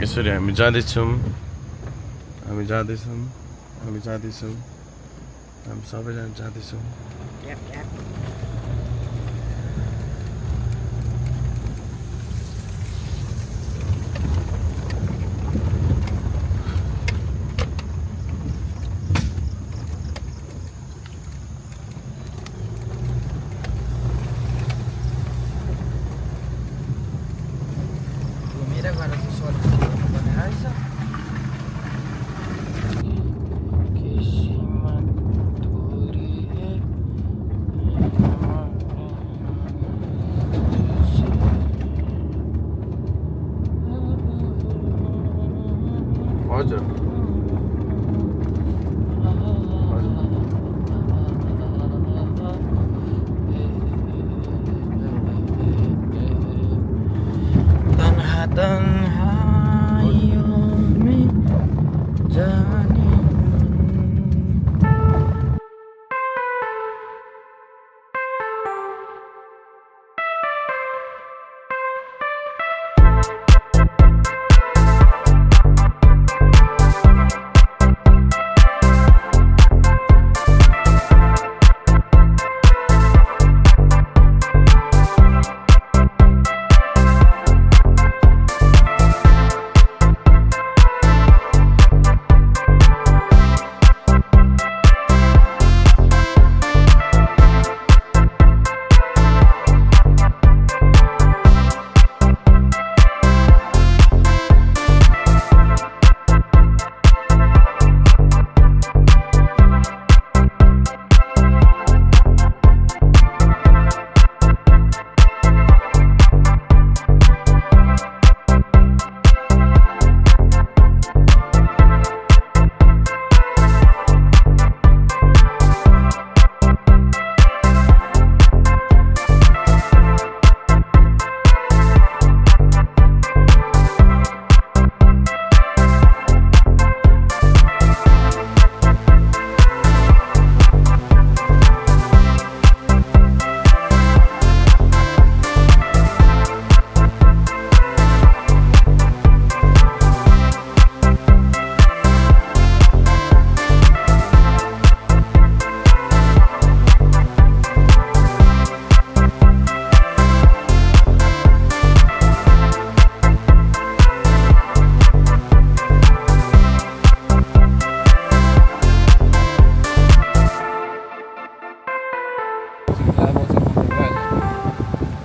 यसरी हामी जाँदैछौँ हामी सबैजना जाँदैछौँ हजुर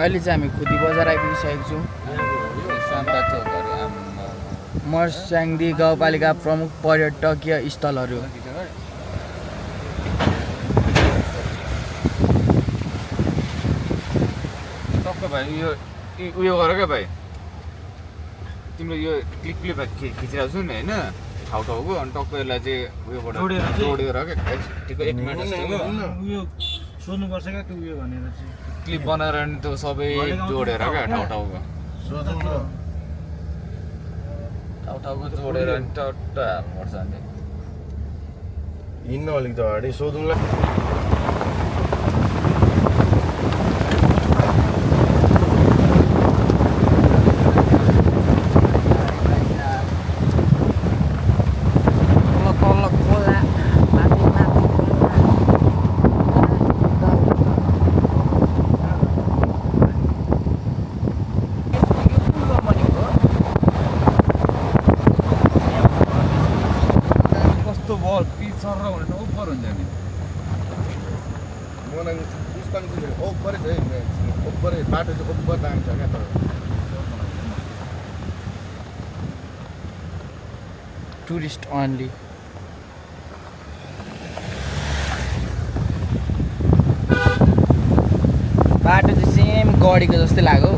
अहिले चाहिँ हामी खुदी बजार आइपुगिसकेको छौँ। मर्स्याङ्दी गाउँपालिका प्रमुख पर्यटकीय स्थलहरू। टक्क भाइ यो उयो गर क्या भाइ, तिम्रो यो क्लिप खिचिरहेको छु नि होइन ठाउँ ठाउँको, अनि टक्क यसलाई चाहिँ उयोबाट जोडेर क्या ठिकै 1 मिनट जस्तो सोध्नुपर्छ क्या त्यो उयो भनेर चाहिँ क्लिप बनाएर नि त्यो सबै जोडेर क्या ठाउँ ठाउँको जोडेर नि टट्ट हाल्नुपर्छ नि। हिँड्नु अलिक त अगाडि सोधौँला। बाटो चाहिँ ओपर जान्छ क्या तर टुरिस्ट ओन्ली। बाटो चाहिँ सेम गढीको जस्तै लाग्यो।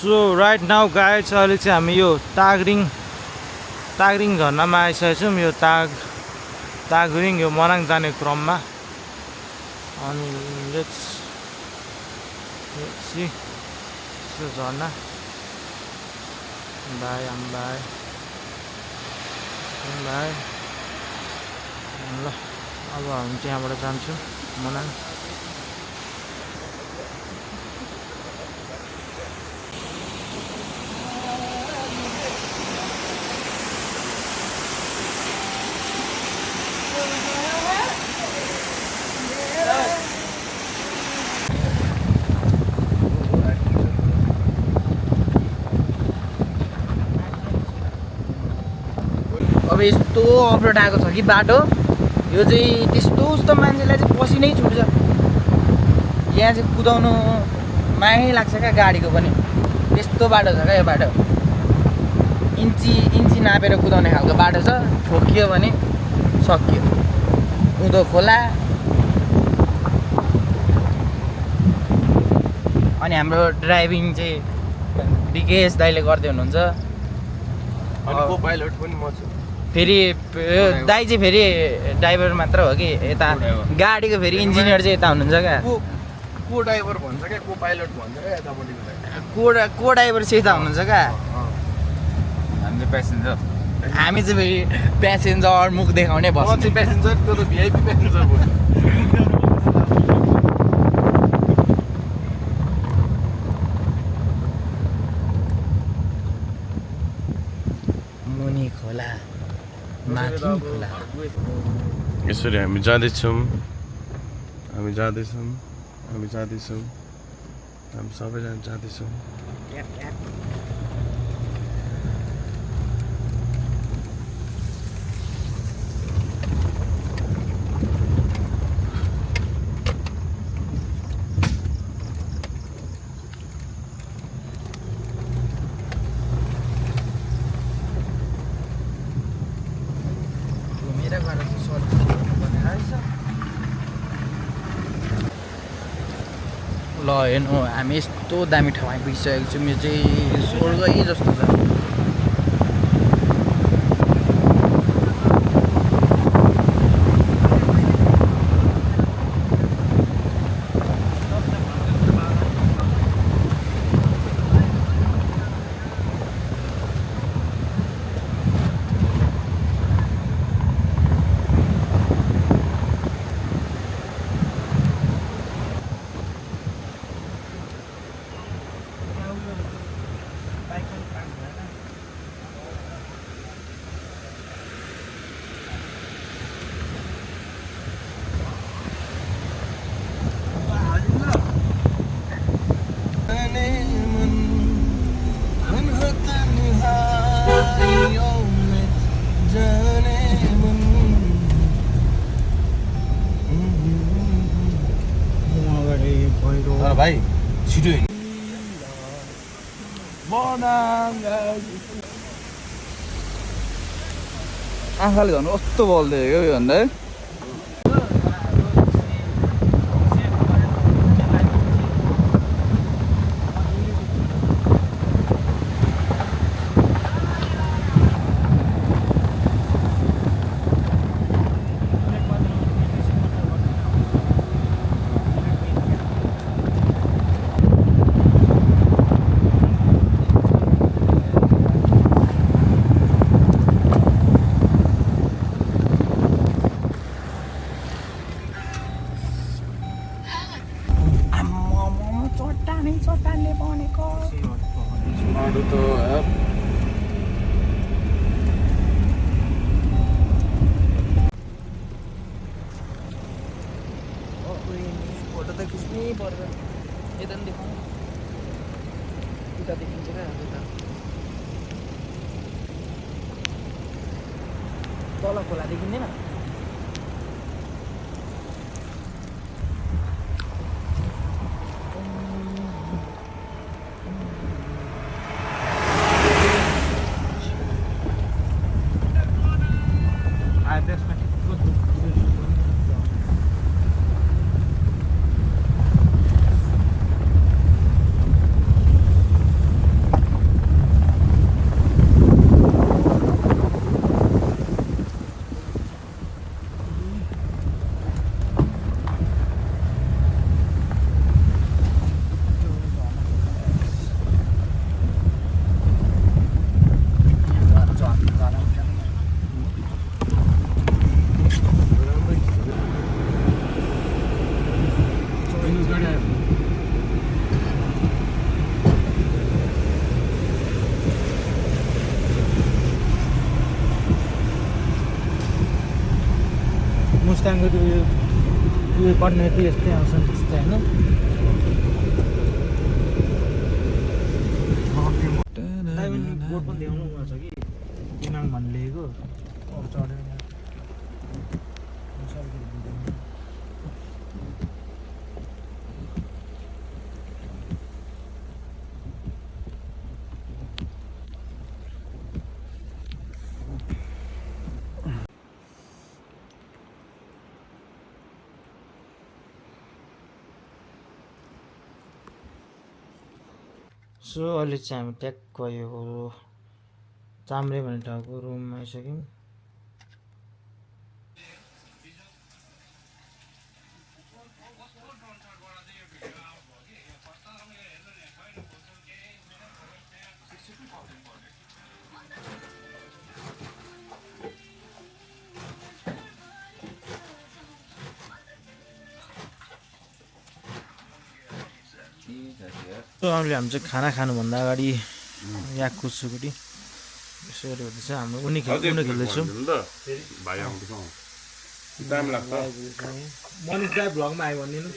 सो राइट नाउ गाइज अहिले चाहिँ हामी यो तागरिङ झर्नामा आइसकेको छौँ। यो तागरिङ यो मनाङ जाने क्रममा। अनि लेट्स सी यो झर्ना बाई ल अब हामी चाहिँ यहाँबाट जान्छौँ मनाङ। अब यस्तो अप्रोड आएको छ कि बाटो, यो चाहिँ त्यस्तो मान्छेलाई चाहिँ पसिनै छुट्छ। यहाँ चाहिँ कुदाउनु माया लाग्छ क्या गाडीको पनि, त्यस्तो बाटो छ क्या यो बाटो। इन्ची नापेर कुदाउने खालको बाटो छ। ठोकियो भने सकियो। उँधो खोला। अनि हाम्रो ड्राइभिङ चाहिँ विकेश दाइले गर्दै हुनुहुन्छ। अनि को पाइलट पनि म छु। फेरि दाइ चाहिँ फेरि ड्राइभर मात्र हो कि यता गाडीको फेरि इन्जिनियर चाहिँ यता हुनुहुन्छ क्या। को ड्राइभर भन्छ क्या, को पाइलट भन्छ क्या यतापट्टिको। को ड्राइभर चाहिँ यता हुनुहुन्छ क्या। हामी चाहिँ प्यासेन्जर। हामी चाहिँ फेरि प्यासेन्जर मुख देखाउने म भन्छ। चाहिँ प्यासेन्जर, त्यो त भिआइपी प्यासेन्जर भयो। मुनि खोला माथि खोला। यसरी हामी जाँदैछौँ, हामी सबैजना जाँदैछौँ। ल हेर्नु, हामी यस्तो दामी ठाउँ आइपुगिसकेको छौँ। यो चाहिँ स्वर्गै जस्तो छ। तर भाइ छिटो हिँड्नु। आँखाले झन् कस्तो बल्दै हो यो भन्दा। चट्टानले बनेको अरू त फोटो त खिच्नै पर्छ। यता पनि देखाउँ, उता देखिन्छ क्या उता तल खोला देखिँदैन। मुस्ताङको त्यो उयो कट्ने त्यो यस्तै आउँछ नि त्यस्तै होइन बोट पनि ल्याउनु पर्छ कि इमाङ भन्ने लेखेको चढेर सो अहिले चाहिँ हामी ट्याक्क यो चाम्रे भन्ने ठाउँको रुममा आइसक्यौँ अहिले हामी चाहिँ खाना खानुभन्दा अगाडि यहाँ कुचुकुटी यसो हेर्दैछ हाम्रो उनी खेल्दैछौँ मनिष दाई भ्लगमा आयो भनिदिनु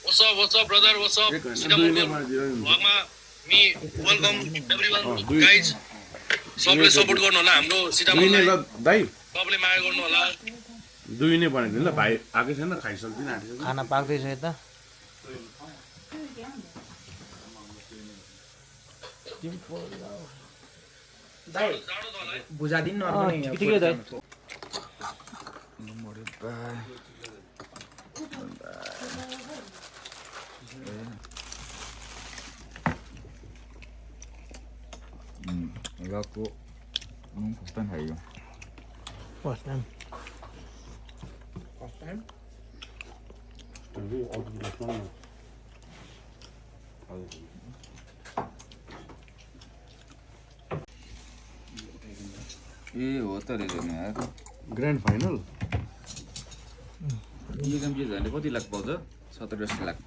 What's up, brother? What's up? Vlogमा me welcome everyone guys. सबले सपोर्ट गर्नु होला हाम्रो सिटामलाई दाइ सबले माया गर्नु होला दुई नै बनाइदिनु ल भाइ आएको छैन खाइसक्दिन आँटिसक्यो खाना पाक्दैछ यता बुझादिनु ठिकै दाइ Laku mungkin hayo. First time ए हो त रहेछ नि यार ग्रान्ड फाइनल यो गेम चाहिँ झन् कति लाख पाउँछ 17-18 लाख